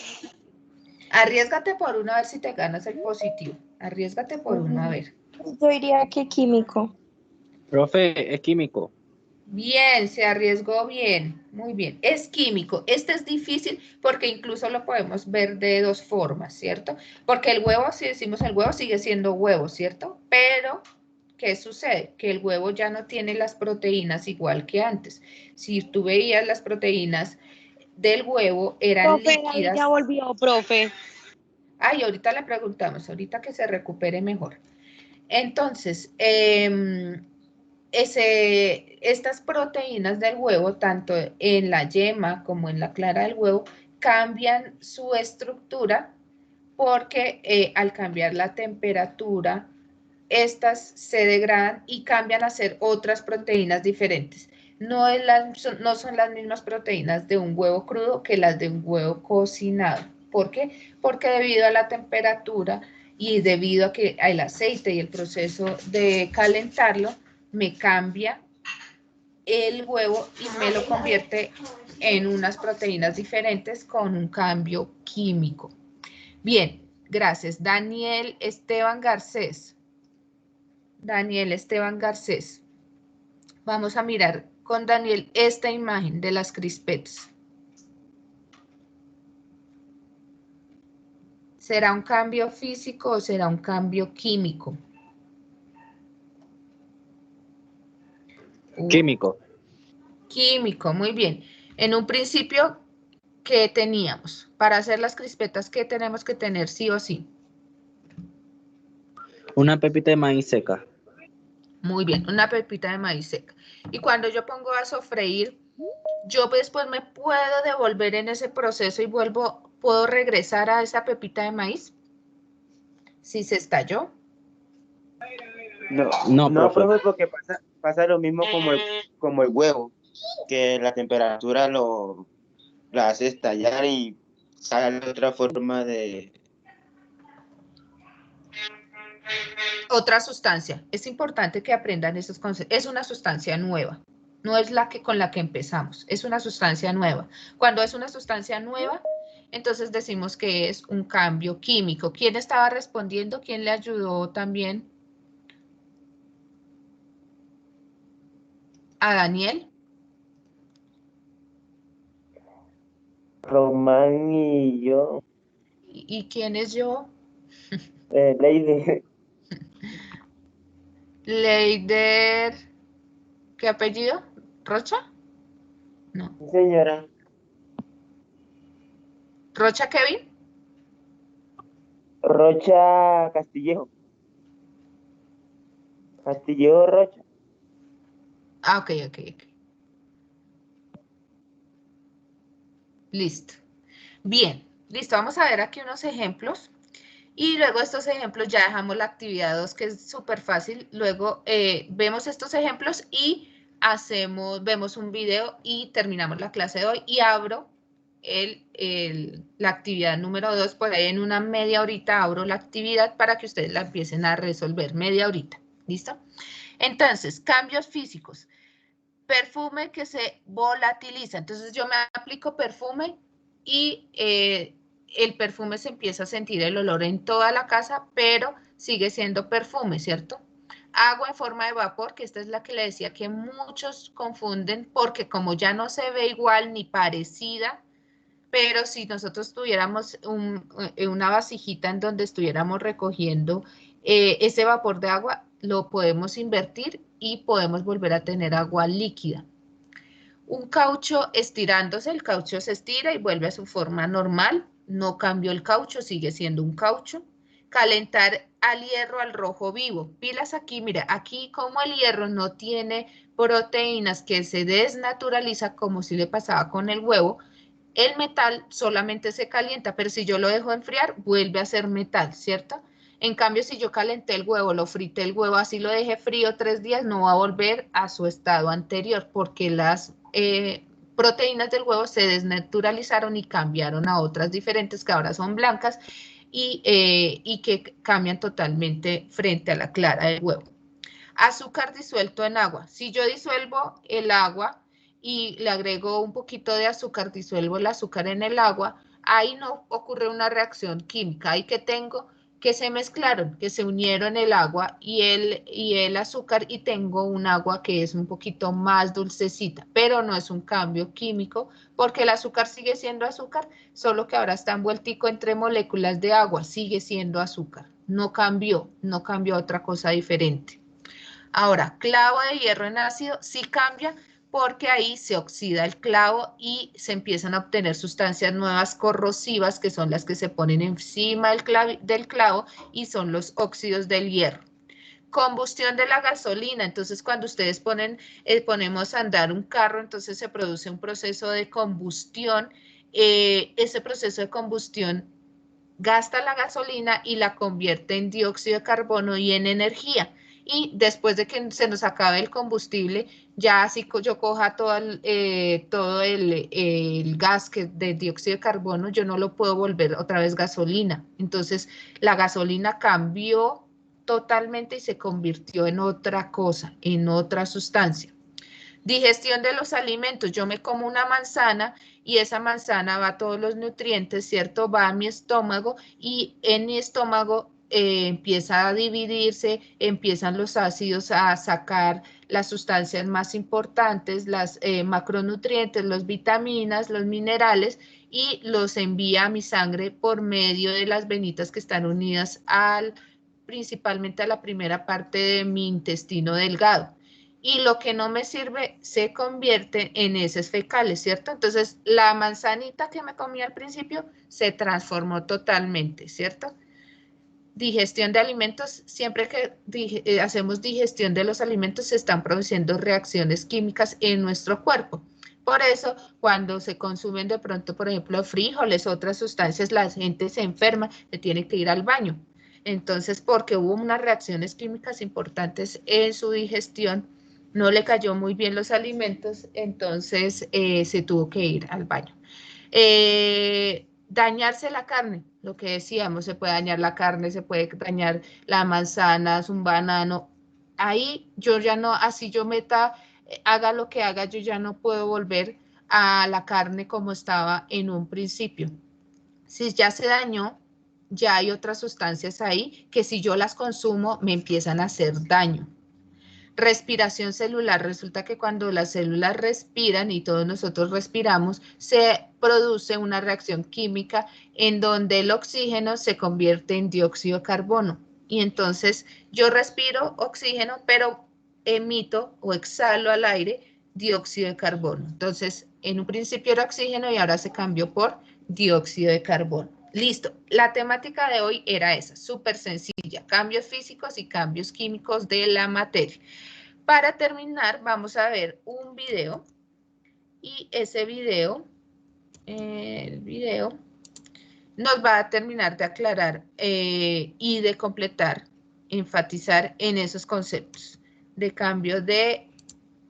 Arriésgate por uno a ver si te ganas el positivo. Arriésgate por uno a ver. Yo diría que químico. Profe, es químico. Bien, se arriesgó bien, muy bien. Es químico. Este es difícil porque incluso lo podemos ver de dos formas, ¿cierto? Porque el huevo, si decimos el huevo, sigue siendo huevo, ¿cierto? Pero, ¿qué sucede? Que el huevo ya no tiene las proteínas igual que antes. Si tú veías las proteínas del huevo eran líquidas. Ya volvió, profe. Ay, ahorita le preguntamos, ahorita que se recupere mejor. Entonces, estas proteínas del huevo, tanto en la yema como en la clara del huevo, cambian su estructura porque al cambiar la temperatura, estas se degradan y cambian a ser otras proteínas diferentes. No son las mismas proteínas de un huevo crudo que las de un huevo cocinado. ¿Por qué? Porque debido a la temperatura y debido a que el aceite y el proceso de calentarlo, me cambia el huevo y me lo convierte en unas proteínas diferentes con un cambio químico. Bien, gracias. Daniel Esteban Garcés. Daniel Esteban Garcés. Vamos a mirar con Daniel esta imagen de las crispetas? ¿Será un cambio físico o será un cambio químico? Químico. Químico, muy bien. En un principio, ¿qué teníamos? Para hacer las crispetas, ¿qué tenemos que tener sí o sí? Una pepita de maíz seca. Muy bien, una pepita de maíz seca. Y cuando yo pongo a sofreír, yo después me puedo devolver en ese proceso y puedo regresar a esa pepita de maíz. Si se estalló. No, profe, porque pasa lo mismo como el huevo, que la temperatura la hace estallar y sale otra forma de... Otra sustancia. Es importante que aprendan esos conceptos. Es una sustancia nueva. No es con la que empezamos. Es una sustancia nueva. Cuando es una sustancia nueva, entonces decimos que es un cambio químico. ¿Quién estaba respondiendo? ¿Quién le ayudó también? ¿A Daniel? Román y yo. ¿Y quién es yo? Lady. Leider. ¿Qué apellido? ¿Rocha? No. Señora. ¿Rocha Kevin? Rocha Castillejo. Castillejo Rocha. Ah, ok. Listo. Bien, listo. Vamos a ver aquí unos ejemplos. Y luego estos ejemplos ya dejamos la actividad 2, que es súper fácil. Luego vemos estos ejemplos y vemos un video y terminamos la clase de hoy. Y abro la actividad número 2, por ahí en una media horita abro la actividad para que ustedes la empiecen a resolver, media horita. ¿Listo? Entonces, cambios físicos. Perfume que se volatiliza. Entonces yo me aplico perfume y el perfume se empieza a sentir el olor en toda la casa, pero sigue siendo perfume, ¿cierto? Agua en forma de vapor, que esta es la que le decía que muchos confunden, porque como ya no se ve igual ni parecida, pero si nosotros tuviéramos una vasijita en donde estuviéramos recogiendo ese vapor de agua, lo podemos invertir y podemos volver a tener agua líquida. Un caucho estirándose, el caucho se estira y vuelve a su forma normal, no cambió el caucho, sigue siendo un caucho. Calentar al hierro al rojo vivo. Pilas aquí, mira, aquí como el hierro no tiene proteínas que se desnaturaliza como si le pasaba con el huevo, el metal solamente se calienta, pero si yo lo dejo enfriar, vuelve a ser metal, ¿cierto? En cambio, si yo calenté el huevo, lo frité el huevo, así lo dejé frío 3 días, no va a volver a su estado anterior, porque las proteínas del huevo se desnaturalizaron y cambiaron a otras diferentes que ahora son blancas y que cambian totalmente frente a la clara del huevo. Azúcar disuelto en agua. Si yo disuelvo el agua y le agrego un poquito de azúcar, disuelvo el azúcar en el agua, ahí no ocurre una reacción química. Ahí que tengo que se mezclaron, que se unieron el agua y el azúcar y tengo un agua que es un poquito más dulcecita, pero no es un cambio químico porque el azúcar sigue siendo azúcar, solo que ahora está envueltico entre moléculas de agua, sigue siendo azúcar, no cambió otra cosa diferente. Ahora, clavo de hierro en ácido sí cambia porque ahí se oxida el clavo y se empiezan a obtener sustancias nuevas corrosivas que son las que se ponen encima del clavo y son los óxidos del hierro. Combustión de la gasolina, entonces cuando ustedes ponemos a andar un carro, entonces se produce un proceso de combustión, ese proceso de combustión gasta la gasolina y la convierte en dióxido de carbono y en energía. Y después de que se nos acabe el combustible, ya así yo coja todo el gas de dióxido de carbono, yo no lo puedo volver otra vez gasolina. Entonces, la gasolina cambió totalmente y se convirtió en otra cosa, en otra sustancia. Digestión de los alimentos. Yo me como una manzana y esa manzana va a todos los nutrientes, ¿cierto? Va a mi estómago y en mi estómago empieza a dividirse, empiezan los ácidos a sacar las sustancias más importantes, las macronutrientes, las vitaminas, los minerales, y los envía a mi sangre por medio de las venitas que están unidas principalmente a la primera parte de mi intestino delgado. Y lo que no me sirve se convierte en heces fecales, ¿cierto? Entonces, la manzanita que me comí al principio se transformó totalmente, ¿cierto? Digestión de alimentos, siempre que hacemos digestión de los alimentos, se están produciendo reacciones químicas en nuestro cuerpo. Por eso, cuando se consumen de pronto, por ejemplo, frijoles, otras sustancias, la gente se enferma, se tiene que ir al baño. Entonces, porque hubo unas reacciones químicas importantes en su digestión, no le cayó muy bien los alimentos, entonces se tuvo que ir al baño. Dañarse la carne, lo que decíamos, se puede dañar la carne, se puede dañar la manzana, un banano. Ahí yo ya no, así yo haga lo que haga, yo ya no puedo volver a la carne como estaba en un principio. Si ya se dañó, ya hay otras sustancias ahí que si yo las consumo me empiezan a hacer daño. Respiración celular, resulta que cuando las células respiran y todos nosotros respiramos, se produce una reacción química en donde el oxígeno se convierte en dióxido de carbono. Y entonces yo respiro oxígeno, pero emito o exhalo al aire dióxido de carbono. Entonces, en un principio era oxígeno y ahora se cambió por dióxido de carbono. Listo, la temática de hoy era esa, súper sencilla, cambios físicos y cambios químicos de la materia. Para terminar, vamos a ver un video y ese video, el video nos va a terminar de aclarar y de completar, enfatizar en esos conceptos de cambio de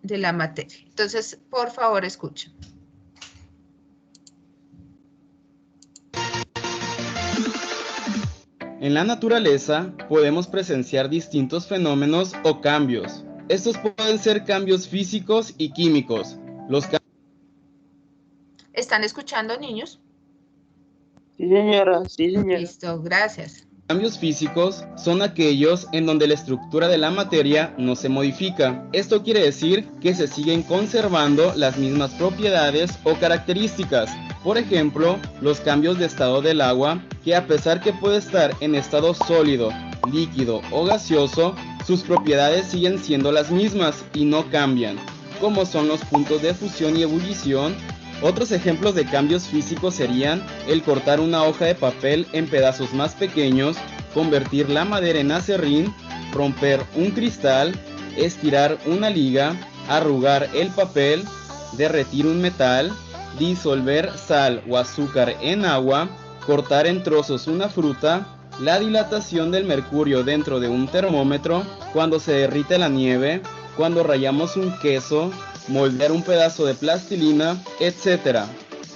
la materia. Entonces, por favor, escuchen. En la naturaleza podemos presenciar distintos fenómenos o cambios. Estos pueden ser cambios físicos y químicos. ¿Están escuchando, niños? Sí, señora. Sí, señora. Listo, gracias. Cambios físicos son aquellos en donde la estructura de la materia no se modifica. Esto quiere decir que se siguen conservando las mismas propiedades o características. Por ejemplo, los cambios de estado del agua, que a pesar que puede estar en estado sólido, líquido o gaseoso, sus propiedades siguen siendo las mismas y no cambian, como son los puntos de fusión y ebullición. Otros ejemplos de cambios físicos serían el cortar una hoja de papel en pedazos más pequeños, convertir la madera en acerrín, romper un cristal, estirar una liga, arrugar el papel, derretir un metal, disolver sal o azúcar en agua, cortar en trozos una fruta, la dilatación del mercurio dentro de un termómetro, cuando se derrite la nieve, cuando rayamos un queso, moldear un pedazo de plastilina, etc.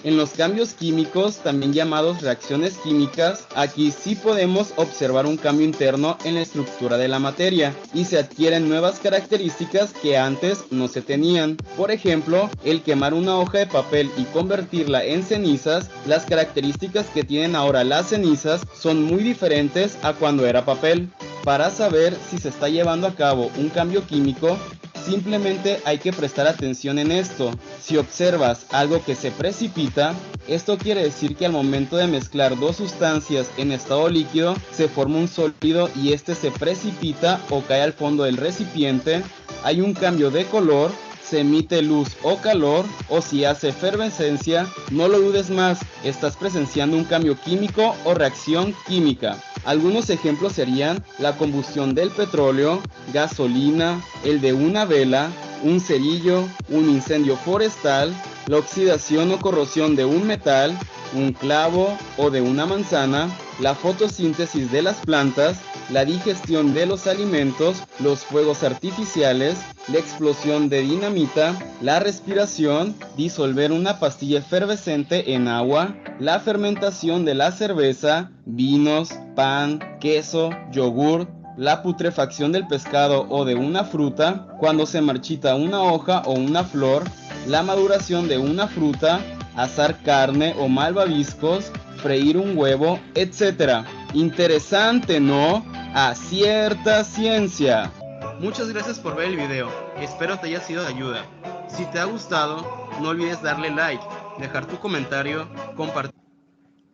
En los cambios químicos, también llamados reacciones químicas, aquí sí podemos observar un cambio interno en la estructura de la materia y se adquieren nuevas características que antes no se tenían. Por ejemplo, el quemar una hoja de papel y convertirla en cenizas, las características que tienen ahora las cenizas son muy diferentes a cuando era papel. Para saber si se está llevando a cabo un cambio químico, simplemente hay que prestar atención en esto. Si observas algo que se precipita, esto quiere decir que al momento de mezclar dos sustancias en estado líquido, se forma un sólido y este se precipita o cae al fondo del recipiente. Hay un cambio de color, se emite luz o calor, o si hace efervescencia, no lo dudes más, estás presenciando un cambio químico o reacción química. Algunos ejemplos serían la combustión del petróleo, gasolina, el de una vela, un cerillo, un incendio forestal, la oxidación o corrosión de un metal, un clavo o de una manzana, la fotosíntesis de las plantas, la digestión de los alimentos, los fuegos artificiales, la explosión de dinamita, la respiración, disolver una pastilla efervescente en agua, la fermentación de la cerveza, vinos, pan, queso, yogur, la putrefacción del pescado o de una fruta, cuando se marchita una hoja o una flor, la maduración de una fruta, asar carne o malvaviscos, freír un huevo, etc. Interesante, ¿no? A cierta ciencia. Muchas gracias por ver el video. Espero te haya sido de ayuda. Si te ha gustado, no olvides darle like, dejar tu comentario, compartir.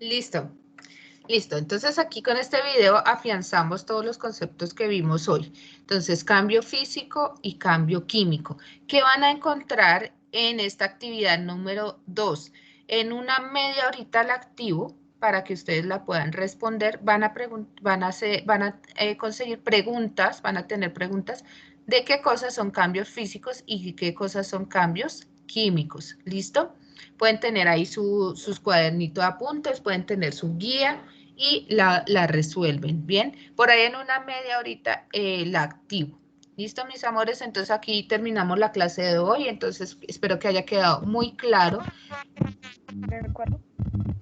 Listo. Listo, entonces aquí con este video afianzamos todos los conceptos que vimos hoy. Entonces, cambio físico y cambio químico. ¿Qué van a encontrar en esta actividad número 2? En una media horita la activo para que ustedes la puedan responder. Van a conseguir preguntas, van a tener preguntas de qué cosas son cambios físicos y qué cosas son cambios químicos. ¿Listo? Pueden tener ahí sus cuadernitos de apuntes, pueden tener su guía y la resuelven, ¿bien? Por ahí en una media horita la activo. ¿Listo, mis amores? Entonces aquí terminamos la clase de hoy, entonces espero que haya quedado muy claro. ¿En el cuaderno?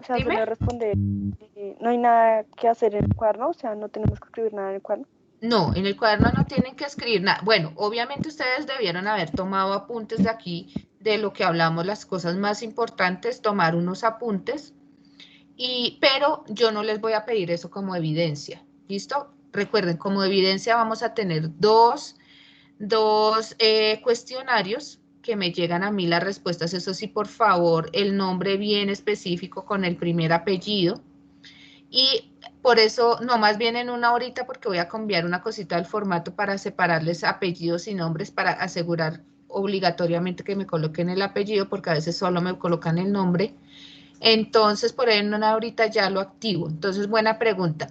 O sea, Dime. solo responder, no hay nada que hacer en el cuaderno, o sea, no tenemos que escribir nada en el cuaderno. No, en el cuaderno no tienen que escribir nada. Bueno, obviamente ustedes debieron haber tomado apuntes de aquí, de lo que hablamos, las cosas más importantes, tomar unos apuntes, pero yo no les voy a pedir eso como evidencia, ¿listo? Recuerden, como evidencia vamos a tener dos cuestionarios que me llegan a mí las respuestas. Eso sí, por favor, el nombre bien específico con el primer apellido. Y por eso, no, más bien en una horita, porque voy a cambiar una cosita del formato para separarles apellidos y nombres, para asegurar obligatoriamente que me coloquen el apellido, porque a veces solo me colocan el nombre. Entonces, por ahí en una horita ya lo activo. Entonces, buena pregunta.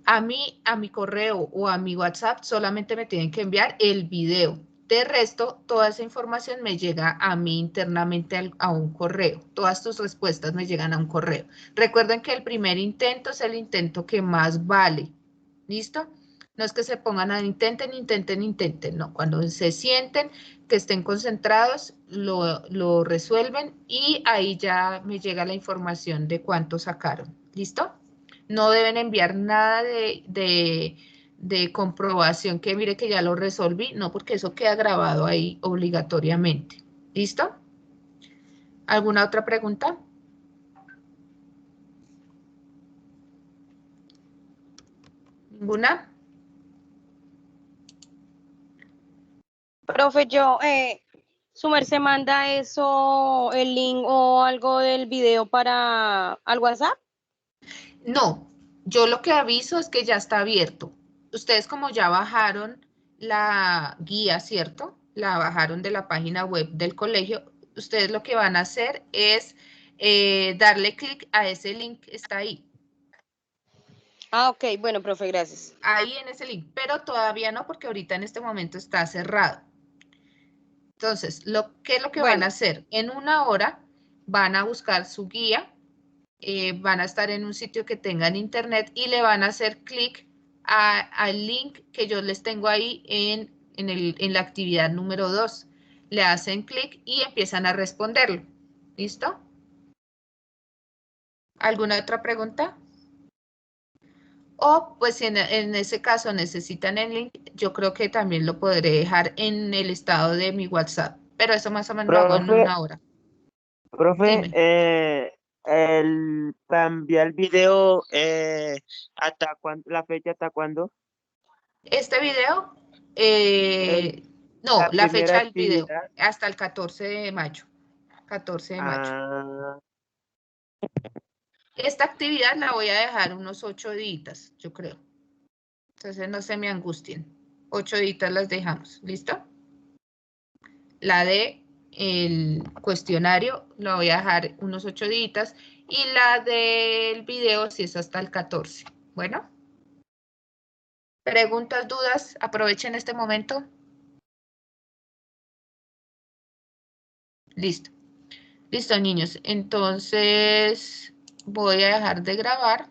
A mi correo o a mi WhatsApp solamente me tienen que enviar el video. De resto, toda esa información me llega a mí internamente a un correo. Todas tus respuestas me llegan a un correo. Recuerden que el primer intento es el intento que más vale. ¿Listo? No es que se pongan a intenten. No, cuando se sienten, que estén concentrados, lo resuelven y ahí ya me llega la información de cuánto sacaron. ¿Listo? No deben enviar nada de comprobación que mire que ya lo resolví, no, porque eso queda grabado ahí obligatoriamente. ¿Listo? ¿Alguna otra pregunta? ¿Ninguna? Profe, su merced manda eso, el link o algo del video al WhatsApp. No, yo lo que aviso es que ya está abierto. Ustedes como ya bajaron la guía, ¿cierto? La bajaron de la página web del colegio. Ustedes lo que van a hacer es darle clic a ese link que está ahí. Ah, ok, bueno, profe, gracias. Ahí en ese link, pero todavía no, porque ahorita en este momento está cerrado. Entonces, ¿qué es lo que van a hacer? En una hora van a buscar su guía, van a estar en un sitio que tengan internet y le van a hacer clic al link que yo les tengo ahí en la actividad número 2. Le hacen clic y empiezan a responderlo. ¿Listo? ¿Alguna otra pregunta? O pues si en ese caso necesitan el link, yo creo que también lo podré dejar en el estado de mi WhatsApp, pero eso más o menos lo hago en una hora. Profe, cambiar el video, ¿hasta cuándo, la fecha hasta cuándo? Este video, no, La la primera fecha del video, actividad. hasta el 14 de mayo. 14 de mayo. Ah, Esta actividad la voy a dejar unos 8 días, yo creo. Entonces no se me angustien. 8 días las dejamos, ¿listo? La de el cuestionario la voy a dejar unos 8 días y la del video si es hasta el 14. Bueno. ¿Preguntas, dudas? Aprovechen este momento. Listo. Listo, niños. Entonces voy a dejar de grabar.